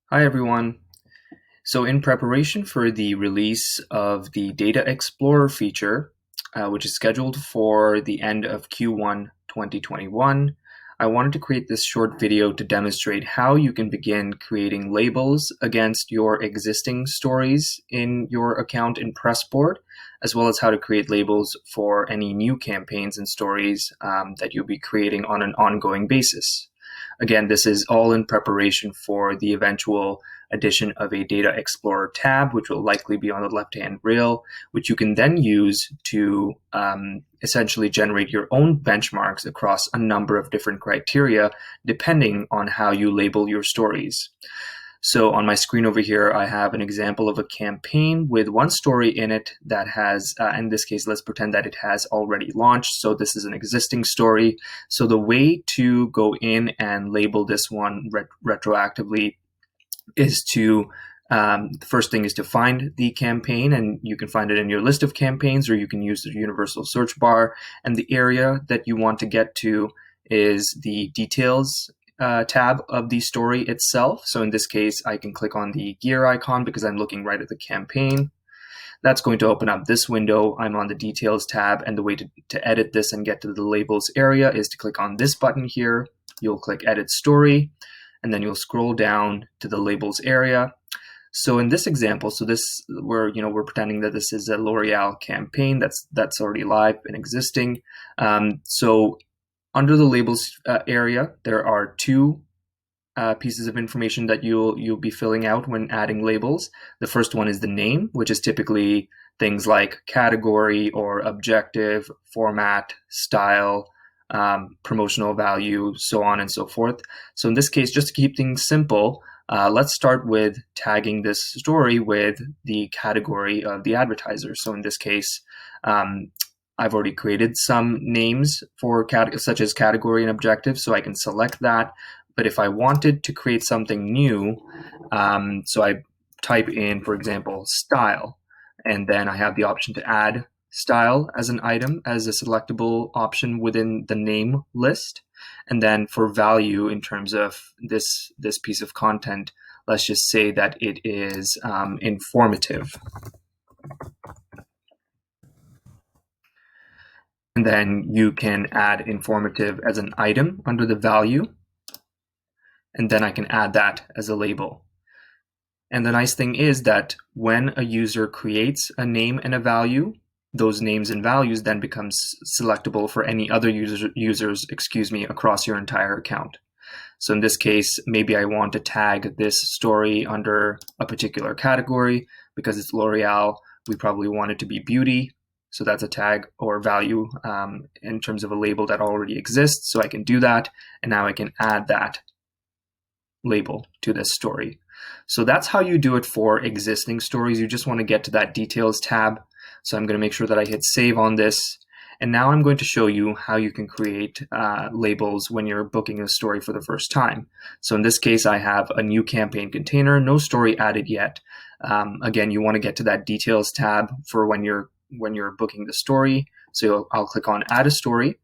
Hi, everyone. So in preparation for the release of the Data Explorer feature, which is scheduled for the end of Q1 2021, I wanted to create this short video to demonstrate how you can begin creating labels against your existing stories in your account in Pressboard, as well as how to create labels for any new campaigns and stories that you'll be creating on an ongoing basis. Again, this is all in preparation for the eventual addition of a Data Explorer tab, which will likely be on the left-hand rail, which you can then use to essentially generate your own benchmarks across a number of different criteria, depending on how you label your stories. So on my screen over here, I have an example of a campaign with one story in it that has, in this case, let's pretend that it has already launched. So this is an existing story. So the way to go in and label this one retroactively is to, the first thing is to find the campaign, and you can find it in your list of campaigns, or you can use the universal search bar. And the area that you want to get to is the details tab of the story itself. So in this case, I can click on the gear icon because I'm looking right at the campaign. That's going to open up this window. I'm on the details tab, and the way to edit this and get to the labels area is to click on this button here. You'll click edit story, and then you'll scroll down to the labels area. So in this example, we're pretending that this is a L'Oreal campaign that's already live and existing. So under the labels area, there are two pieces of information that you'll be filling out when adding labels. The first one is the name, which is typically things like category or objective, format, style, promotional value, so on and so forth. So in this case, just to keep things simple, let's start with tagging this story with the category of the advertiser. So in this case, I've already created some names for such as category and objective, so I can select that. But if I wanted to create something new, so I type in, for example, style, and then I have the option to add style as an item, as a selectable option within the name list. And then for value, in terms of this piece of content, let's just say that it is informative. And then you can add informative as an item under the value. And then I can add that as a label. And the nice thing is that when a user creates a name and a value, those names and values then become selectable for any other users across your entire account. So in this case, maybe I want to tag this story under a particular category. Because it's L'Oreal, we probably want it to be beauty. So that's a tag or value in terms of a label that already exists. So I can do that, and now I can add that label to this story. So that's how you do it for existing stories. You just want to get to that details tab. So I'm going to make sure that I hit save on this. And now I'm going to show you how you can create labels when you're booking a story for the first time. So in this case, I have a new campaign container, no story added yet. Again, you want to get to that details tab for when you're booking the story. So I'll click on add a story.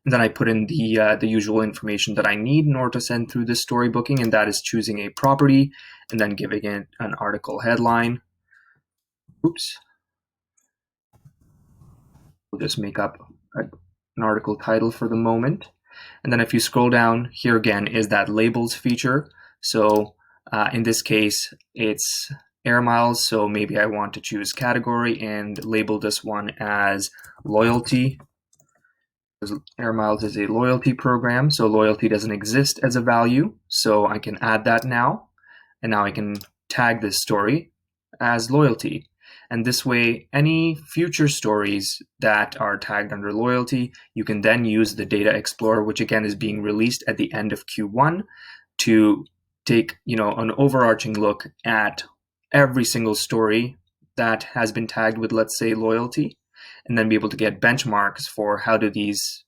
And then I put in the usual information that I need in order to send through this story booking, and that is choosing a property and then giving it an article headline. Oops. We'll just make up an article title for the moment. And then if you scroll down, here again is that labels feature. So in this case, it's air miles. So maybe I want to choose category and label this one as loyalty. Air miles is a loyalty program, so loyalty doesn't exist as a value. So I can add that now. And now I can tag this story as loyalty. And this way, any future stories that are tagged under loyalty, you can then use the Data Explorer, which again is being released at the end of Q1, to take an overarching look at every single story that has been tagged with, let's say, loyalty, and then be able to get benchmarks for how do these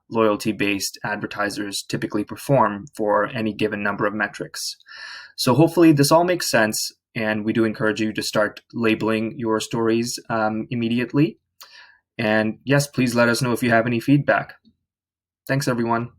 loyalty-based advertisers typically perform for any given number of metrics. So hopefully this all makes sense, and we do encourage you to start labeling your stories immediately. And yes, please let us know if you have any feedback. Thanks, everyone.